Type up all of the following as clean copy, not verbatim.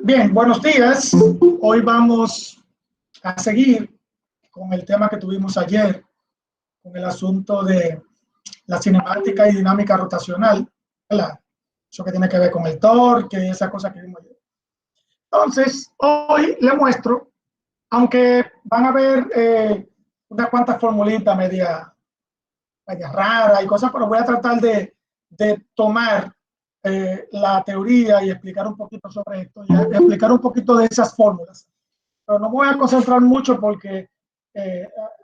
Bien, buenos días. Hoy vamos a seguir con el tema que tuvimos ayer, con el asunto de la cinemática y dinámica rotacional, ¿verdad? Eso que tiene que ver con el torque y esa cosa que vimos ayer. Entonces, hoy le muestro, aunque van a ver unas cuantas formulitas media raras y cosas, pero voy a tratar de tomar la teoría y explicar un poquito sobre esto y explicar un poquito de esas fórmulas. Pero no me voy a concentrar mucho porque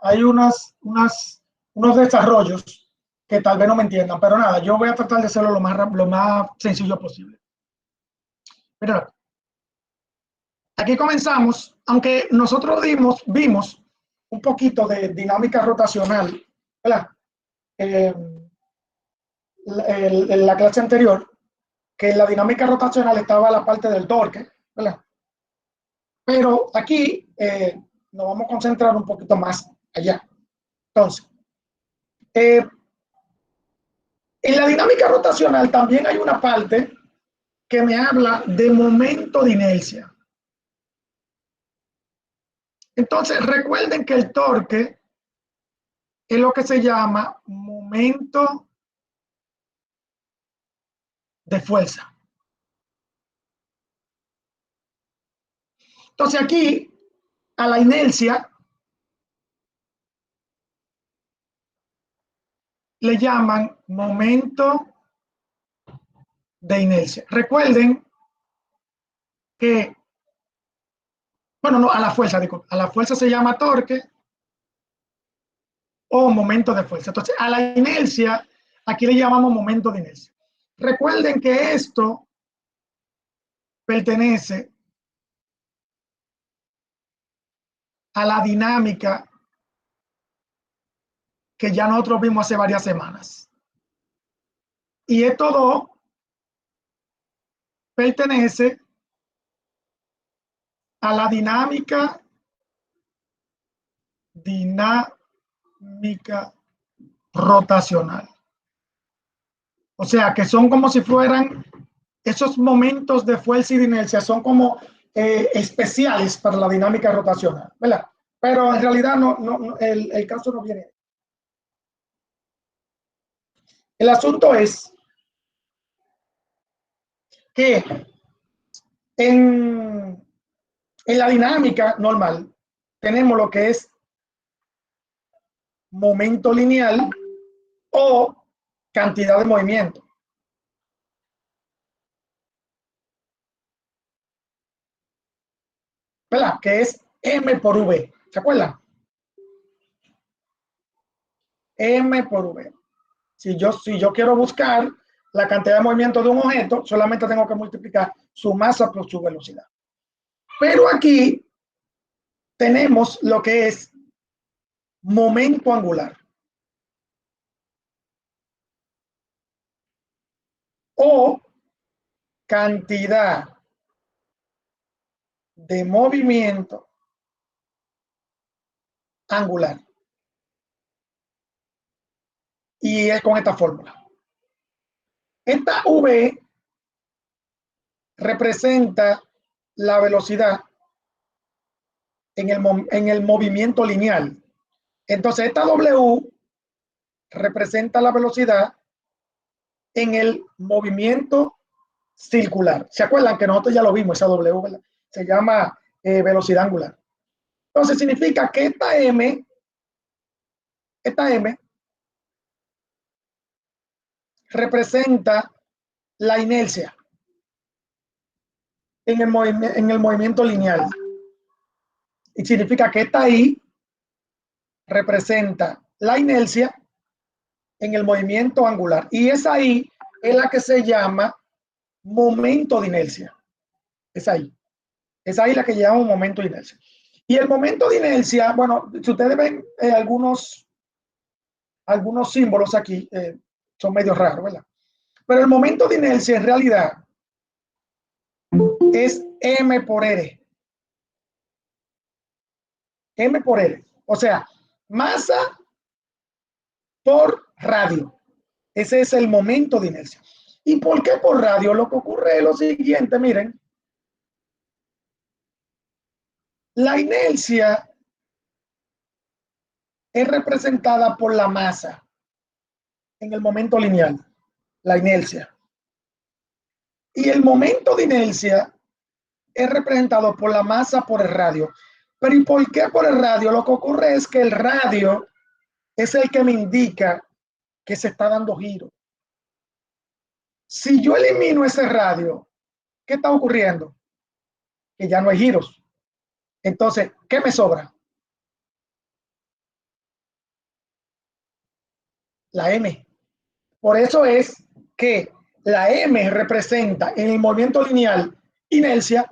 hay unos desarrollos que tal vez no me entiendan, pero nada, yo voy a tratar de hacerlo lo más sencillo posible. Pero aquí comenzamos, aunque nosotros vimos un poquito de dinámica rotacional, ¿verdad? En la clase anterior, que en la dinámica rotacional estaba la parte del torque, ¿verdad? Pero aquí nos vamos a concentrar un poquito más allá. Entonces, en la dinámica rotacional también hay una parte que me habla de momento de inercia. Entonces, recuerden que el torque es lo que se llama momento de fuerza. Entonces, aquí a la inercia le llaman momento de inercia. Recuerden que, bueno, no, a la fuerza, digo, a la fuerza se llama torque o momento de fuerza. Entonces, a la inercia, aquí le llamamos momento de inercia. Recuerden que esto pertenece a la dinámica que ya nosotros vimos hace varias semanas. Y esto dos pertenece a la dinámica rotacional. O sea, que son como si fueran esos momentos de fuerza y de inercia, son como especiales para la dinámica rotacional, ¿verdad? Pero en realidad el caso no viene. El asunto es que en la dinámica normal tenemos lo que es momento lineal o cantidad de movimiento. ¿Verdad? Que es M por V. ¿Se acuerdan? M por V. Si yo quiero buscar la cantidad de movimiento de un objeto, solamente tengo que multiplicar su masa por su velocidad. Pero aquí tenemos lo que es momento angular o cantidad de movimiento angular. Y es con esta fórmula. Esta V representa la velocidad en el movimiento lineal. Entonces, esta W representa la velocidad en el movimiento circular. ¿Se acuerdan que nosotros ya lo vimos, esa W, ¿verdad? Se llama velocidad angular. Entonces, significa que esta M representa la inercia en el movimiento lineal. Y significa que esta I representa la inercia en el movimiento angular. Y esa I es la que se llama momento de inercia. Es ahí. Es ahí la que llamamos momento de inercia. Y el momento de inercia, bueno, si ustedes ven algunos símbolos aquí, son medio raros, ¿verdad? Pero el momento de inercia en realidad es M por R. M por R. O sea, masa por radio. Ese es el momento de inercia. ¿Y por qué por radio? Lo que ocurre es lo siguiente, miren. La inercia es representada por la masa en el momento lineal, la inercia. Y el momento de inercia es representado por la masa por el radio. Pero ¿y por qué por el radio? Lo que ocurre es que el radio es el que me indica que se está dando giro. Si yo elimino ese radio, ¿qué está ocurriendo? Que ya no hay giros. Entonces, ¿qué me sobra? La M. Por eso es que la M representa en el movimiento lineal inercia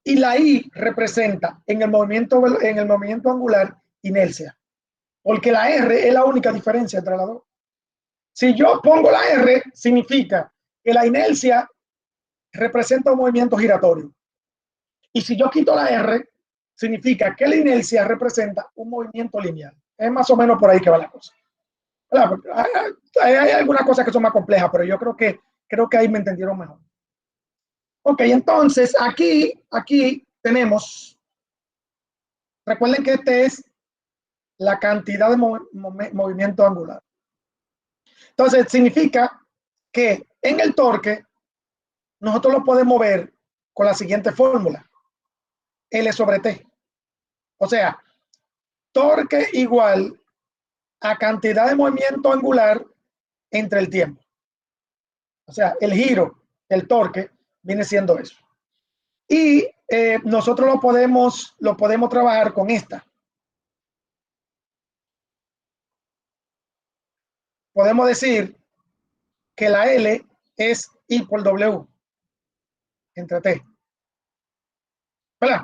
y la I representa en el movimiento angular inercia. Porque la R es la única diferencia entre las dos. Si yo pongo la R, significa que la inercia representa un movimiento giratorio. Y si yo quito la R, significa que la inercia representa un movimiento lineal. Es más o menos por ahí que va la cosa. Hay algunas cosas que son más complejas, pero yo creo que ahí me entendieron mejor. Ok, entonces aquí tenemos, recuerden que este es la cantidad de movimiento angular. Entonces significa que en el torque nosotros lo podemos ver con la siguiente fórmula, L sobre T. O sea, torque igual a cantidad de movimiento angular entre el tiempo. O sea, el giro, el torque, viene siendo eso. Y nosotros lo podemos trabajar con esta. Podemos decir que la L es I por W entre T. ¿Verdad?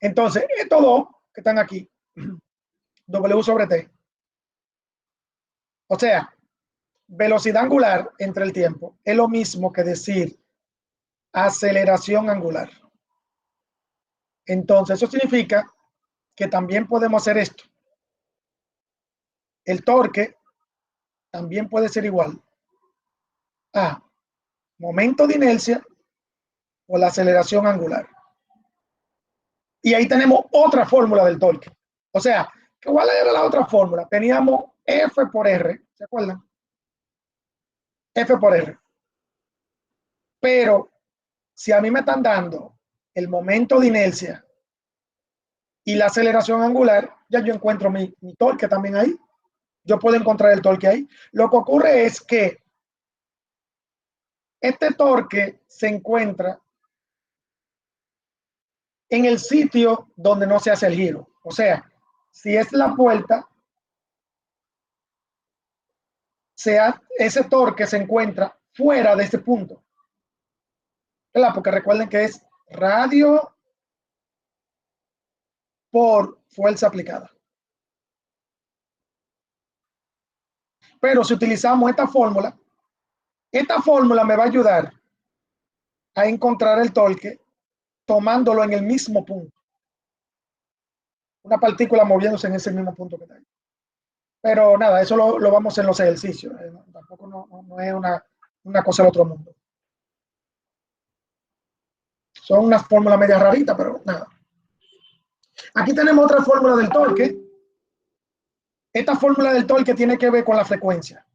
Entonces, estos dos que están aquí, W sobre T. O sea, velocidad angular entre el tiempo es lo mismo que decir aceleración angular. Entonces, eso significa que también podemos hacer esto. El torque también puede ser igual a momento de inercia o la aceleración angular. Y ahí tenemos otra fórmula del torque. O sea, ¿cuál era la otra fórmula? Teníamos F por R, ¿se acuerdan? F por R. Pero si a mí me están dando el momento de inercia y la aceleración angular, ya yo encuentro mi torque también ahí. Yo puedo encontrar el torque ahí. Lo que ocurre es que este torque se encuentra en el sitio donde no se hace el giro. O sea, si es la puerta, ese torque se encuentra fuera de ese punto. ¿Verdad? Porque recuerden que es radio por fuerza aplicada. Pero si utilizamos esta fórmula me va a ayudar a encontrar el torque tomándolo en el mismo punto. Una partícula moviéndose en ese mismo punto que está ahí. Pero nada, eso lo vamos en los ejercicios. Tampoco no es una cosa del otro mundo. Son unas fórmulas media raritas, pero nada. Aquí tenemos otra fórmula del torque. Esta fórmula del torque tiene que ver con la frecuencia.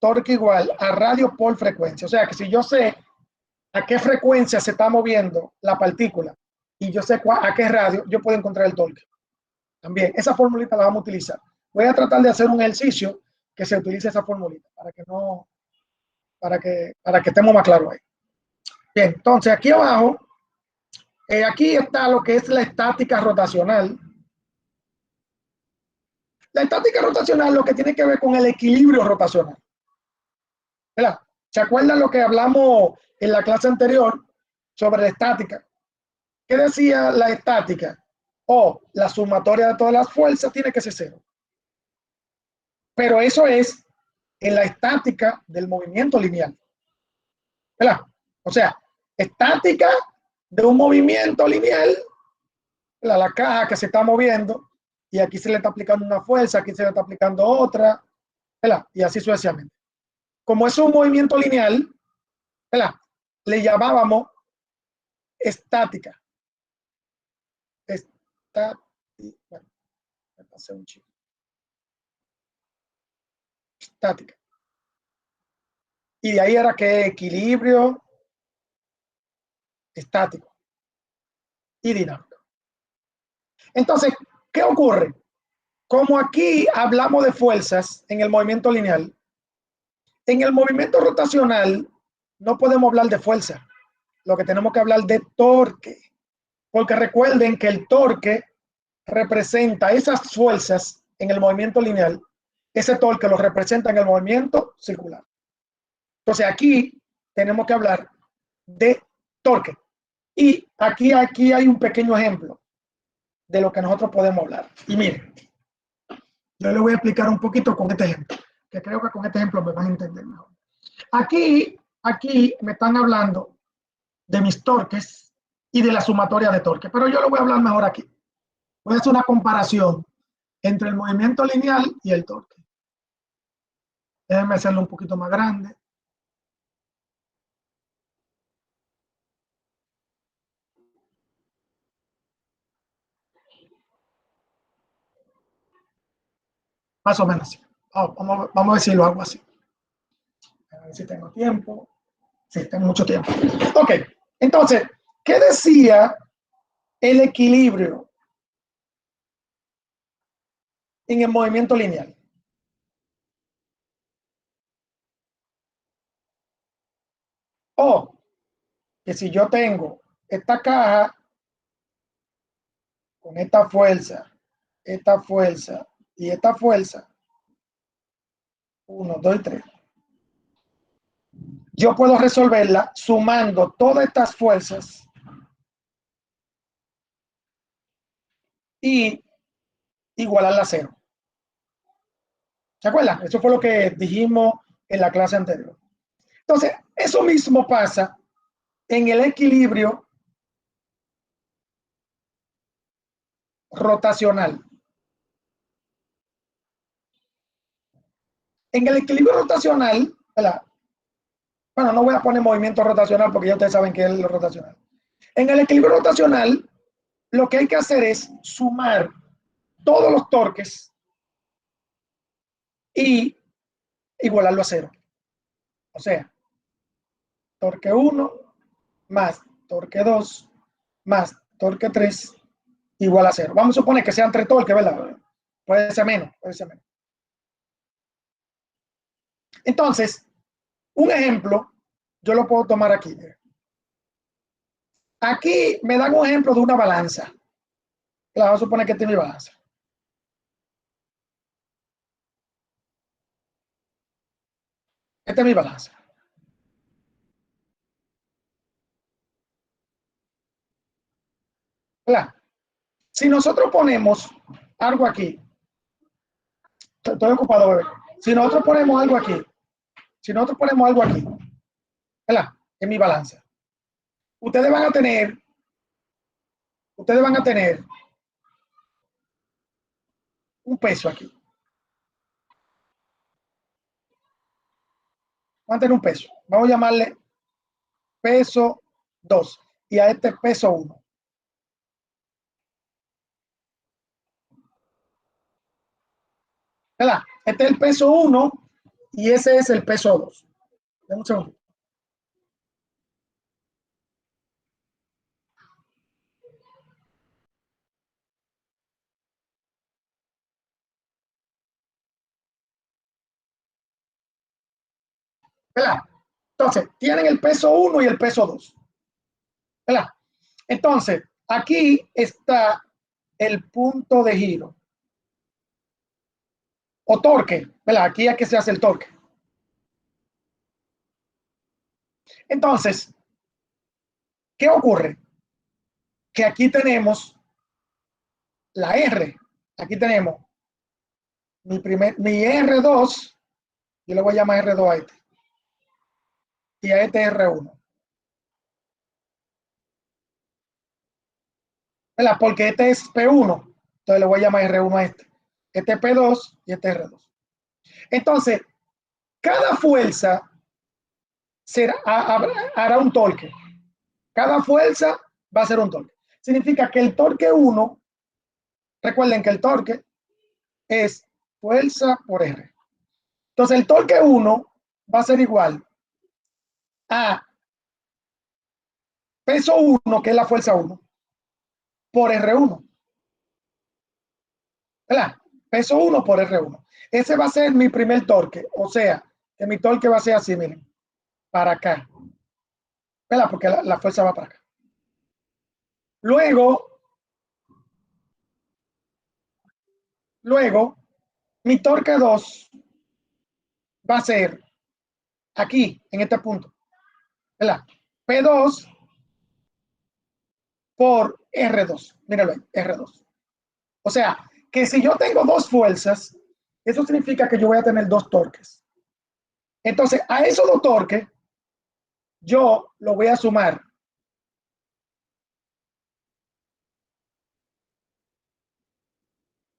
Torque igual a radio por frecuencia. O sea que si yo sé a qué frecuencia se está moviendo la partícula y yo sé a qué radio, yo puedo encontrar el torque. También, esa formulita la vamos a utilizar. Voy a tratar de hacer un ejercicio que se utilice esa formulita para que estemos más claros ahí. Bien, entonces aquí abajo, aquí está lo que es la estática rotacional. La estática rotacional lo que tiene que ver con el equilibrio rotacional. ¿Verdad? ¿Se acuerdan lo que hablamos en la clase anterior sobre la estática? ¿Qué decía la estática? La sumatoria de todas las fuerzas tiene que ser cero. Pero eso es en la estática del movimiento lineal. ¿Verdad? O sea, estática de un movimiento lineal, la caja que se está moviendo, y aquí se le está aplicando una fuerza, aquí se le está aplicando otra, ¿verdad? Y así sucesivamente. Como es un movimiento lineal, ¿verdad? Le llamábamos estática. bueno, me pasé un chico. Estática. Y de ahí era que equilibrio estático y dinámico. Entonces, ¿qué ocurre? Como aquí hablamos de fuerzas en el movimiento lineal, en el movimiento rotacional no podemos hablar de fuerza. Lo que tenemos que hablar de torque. Porque recuerden que el torque representa esas fuerzas en el movimiento lineal. Ese torque lo representa en el movimiento circular. Entonces aquí tenemos que hablar de torque. Y aquí hay un pequeño ejemplo de lo que nosotros podemos hablar. Y miren, yo les voy a explicar un poquito con este ejemplo, que creo que con este ejemplo me van a entender mejor. Aquí me están hablando de mis torques y de la sumatoria de torque, pero yo lo voy a hablar mejor aquí. Voy a hacer una comparación entre el movimiento lineal y el torque. Déjenme hacerlo un poquito más grande. Más o menos así. Vamos a ver si lo hago así. A ver si tengo tiempo. Sí, tengo mucho tiempo. Ok, entonces, ¿qué decía el equilibrio en el movimiento lineal? O que si yo tengo esta caja con esta fuerza y esta fuerza, 1, 2 y 3, yo puedo resolverla sumando todas estas fuerzas y igualarla a cero. ¿Se acuerdan? Eso fue lo que dijimos en la clase anterior. Entonces, eso mismo pasa en el equilibrio rotacional. En el equilibrio rotacional, ¿verdad? Bueno, no voy a poner movimiento rotacional porque ya ustedes saben qué es lo rotacional. En el equilibrio rotacional, lo que hay que hacer es sumar todos los torques y igualarlo a cero. O sea, torque 1 más torque 2 más torque 3 igual a 0. Vamos a suponer que sean 3 torques, ¿verdad? Puede ser menos, puede ser menos. Entonces, un ejemplo, yo lo puedo tomar aquí. Aquí me dan un ejemplo de una balanza. La vamos a suponer que esta es mi balanza. Esta es mi balanza. ¿Verdad? Si nosotros ponemos algo aquí, estoy ocupado, bebé. Si nosotros ponemos algo aquí, ¿verdad? En mi balanza. Ustedes van a tener un peso aquí. Van a tener un peso. Vamos a llamarle peso 2 y a este peso 1. ¿Verdad? Este es el peso 1 y ese es el peso 2. Dame un segundo. ¿Verdad? Entonces, tienen el peso 1 y el peso 2. ¿Verdad? Entonces, aquí está el punto de giro o torque, ¿verdad? Aquí es que se hace el torque. Entonces, ¿qué ocurre? Que aquí tenemos la R. Aquí tenemos mi R2, yo le voy a llamar R2 a este, y a este R1. ¿Verdad? Porque este es P1, entonces le voy a llamar R1 a este. Este es P2 y este es R2. Entonces, cada fuerza hará un torque. Cada fuerza va a ser un torque. Significa que el torque 1 Recuerden que el torque es fuerza por R. Entonces el torque 1 va a ser igual a peso 1, que es la fuerza 1, por R1. ¿Verdad? Peso 1 por R1. Ese va a ser mi primer torque. O sea, que mi torque va a ser así, miren, para acá. ¿Verdad? Porque la fuerza va para acá. Luego, mi torque 2 va a ser aquí, en este punto. ¿Verdad? P2 por R2. Míralo ahí, R2. O sea, que si yo tengo dos fuerzas, eso significa que yo voy a tener dos torques. Entonces, a esos dos torques, yo lo voy a sumar.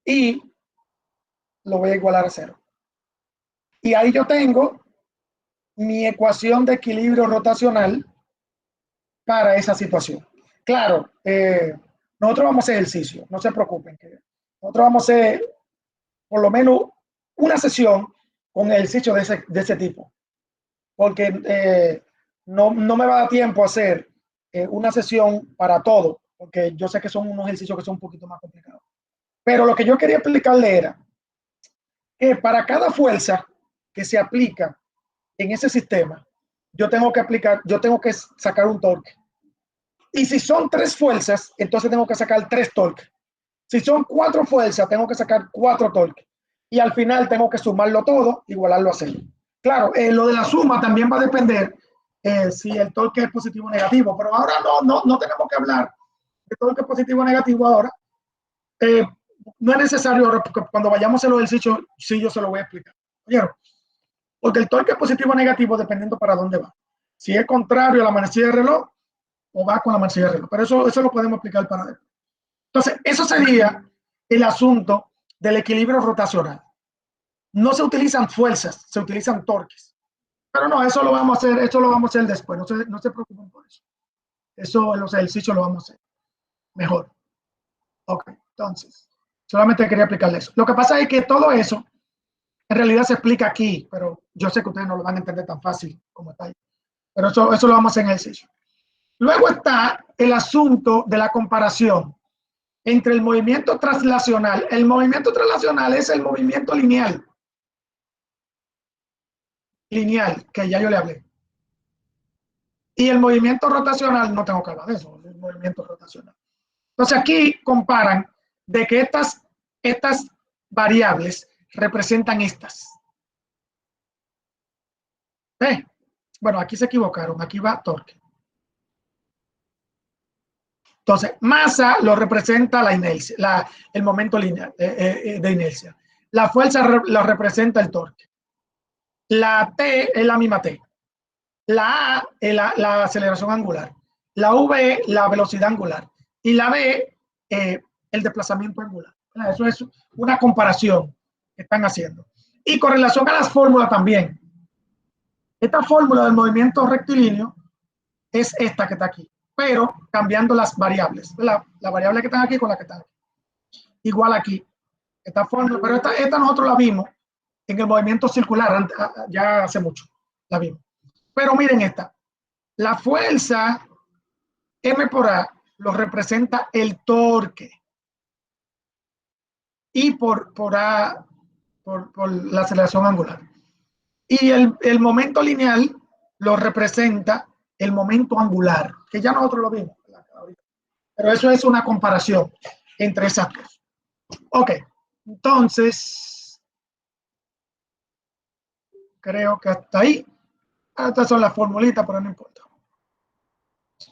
Y lo voy a igualar a 0. Y ahí yo tengo mi ecuación de equilibrio rotacional para esa situación. Claro, nosotros vamos a hacer ejercicio, no se preocupen. Que nosotros vamos a hacer por lo menos una sesión con ejercicio de ese tipo, porque no me va a dar tiempo a hacer una sesión para todo, porque yo sé que son unos ejercicios que son un poquito más complicados. Pero lo que yo quería explicarle era que para cada fuerza que se aplica en ese sistema, yo tengo que sacar un torque. Y si son tres fuerzas, entonces tengo que sacar tres torques. Si son cuatro fuerzas, tengo que sacar cuatro torques. Y al final tengo que sumarlo todo, igualarlo a 0. Claro, lo de la suma también va a depender si el torque es positivo o negativo, pero ahora no tenemos que hablar de torque positivo o negativo ahora. No es necesario ahora, porque cuando vayamos a los ejercicios, sí, yo se lo voy a explicar. ¿Oyeron? Porque el torque positivo o negativo dependiendo para dónde va. Si es contrario a la manecilla de reloj o va con la manecilla de reloj. Pero eso lo podemos explicar para después. Entonces, eso sería el asunto del equilibrio rotacional. No se utilizan fuerzas, se utilizan torques. Pero no, eso lo vamos a hacer después. No se preocupen por eso. Eso en los ejercicios lo vamos a hacer mejor. Ok, entonces, solamente quería explicarles eso. Lo que pasa es que todo eso en realidad se explica aquí, pero yo sé que ustedes no lo van a entender tan fácil como está ahí. Pero eso lo vamos a hacer en ejercicio. Luego está el asunto de la comparación entre el movimiento translacional. El movimiento translacional es el movimiento lineal, que ya yo le hablé. Y el movimiento rotacional, no tengo que hablar de eso, el movimiento rotacional. Entonces aquí comparan de que estas variables representan estas. Bueno, aquí se equivocaron, aquí va torque. Entonces, masa lo representa la inercia, el momento lineal, de inercia. La fuerza lo representa el torque. La T es la misma T. La A es la aceleración angular. La V, la velocidad angular. Y la B, el desplazamiento angular. Eso es una comparación que están haciendo. Y con relación a las fórmulas también. Esta fórmula del movimiento rectilíneo es esta que está aquí, pero cambiando las variables. La variable que están aquí con la que están aquí. Igual aquí. Esta fórmula, pero esta nosotros la vimos en el movimiento circular, ya hace mucho, la vimos. Pero miren esta. La fuerza M por A lo representa el torque. Y por A, por la aceleración angular. Y el momento lineal lo representa el momento angular, que ya nosotros lo vimos. Pero eso es una comparación entre esas dos. Ok, entonces, creo que hasta ahí. Estas son las formulitas, pero no importa.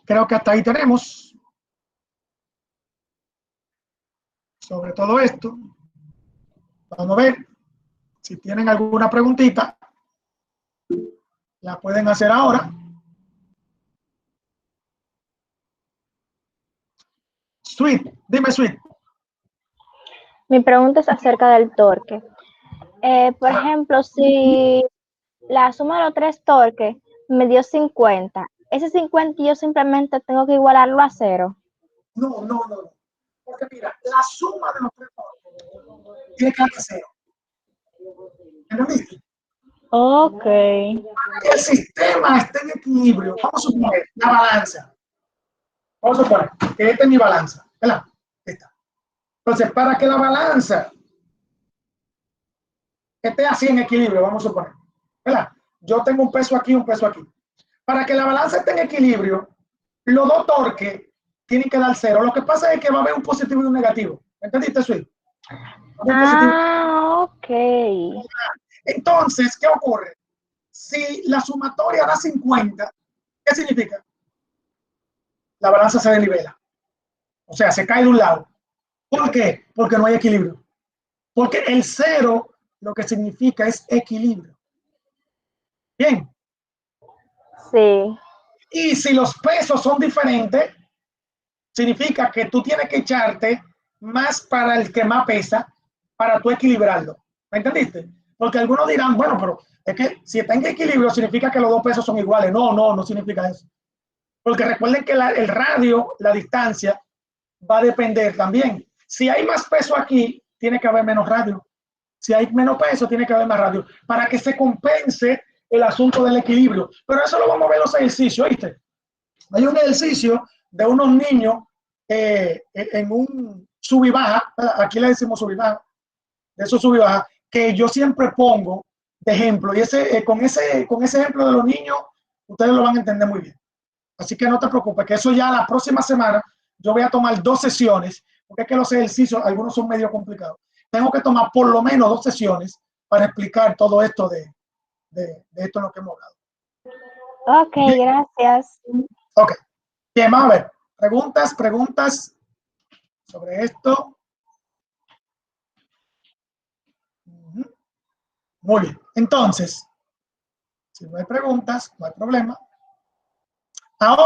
Creo que hasta ahí tenemos sobre todo esto. Vamos a ver si tienen alguna preguntita. La pueden hacer ahora. Sweet, dime Sweet. Mi pregunta es acerca del torque. Por ejemplo, si la suma de los tres torques me dio 50, ese 50 yo simplemente tengo que igualarlo a 0. No. Porque mira, la suma de los tres torques tiene que dar 0. ¿Entendiste? Ok. Para que el sistema esté en equilibrio, vamos a suponer la balanza. Vamos a suponer que esta es mi balanza, ¿verdad? Esta. Entonces, para que la balanza esté así en equilibrio, vamos a suponer, ¿verdad? Yo tengo un peso aquí, un peso aquí. Para que la balanza esté en equilibrio, los dos torques tienen que dar 0. Lo que pasa es que va a haber un positivo y un negativo. ¿Entendiste, Sui? Ok. Entonces, ¿qué ocurre? Si la sumatoria da 50, ¿qué significa? La balanza se desnivela. O sea, se cae de un lado. ¿Por qué? Porque no hay equilibrio. Porque el 0 lo que significa es equilibrio. Bien. Sí. Y si los pesos son diferentes, significa que tú tienes que echarte más para el que más pesa para tú equilibrarlo. ¿Me entendiste? Porque algunos dirán, bueno, pero es que si está en equilibrio significa que los dos pesos son iguales. No, no, no significa eso. Porque recuerden que el radio, la distancia, va a depender también. Si hay más peso aquí, tiene que haber menos radio. Si hay menos peso, tiene que haber más radio. Para que se compense el asunto del equilibrio. Pero eso lo vamos a ver en los ejercicios, ¿viste? Hay un ejercicio de unos niños en un sub y baja, aquí le decimos sub y baja, de esos sub y baja, que yo siempre pongo de ejemplo. Y con ese ejemplo de los niños, ustedes lo van a entender muy bien. Así que no te preocupes, que eso ya la próxima semana yo voy a tomar 2 sesiones, porque es que los ejercicios, algunos son medio complicados. Tengo que tomar por lo menos 2 sesiones para explicar todo esto de esto en lo que hemos hablado. Ok, gracias. Ok. Bien, vamos a ver. Preguntas sobre esto. Muy bien. Entonces, si no hay preguntas, no hay problema. Ahora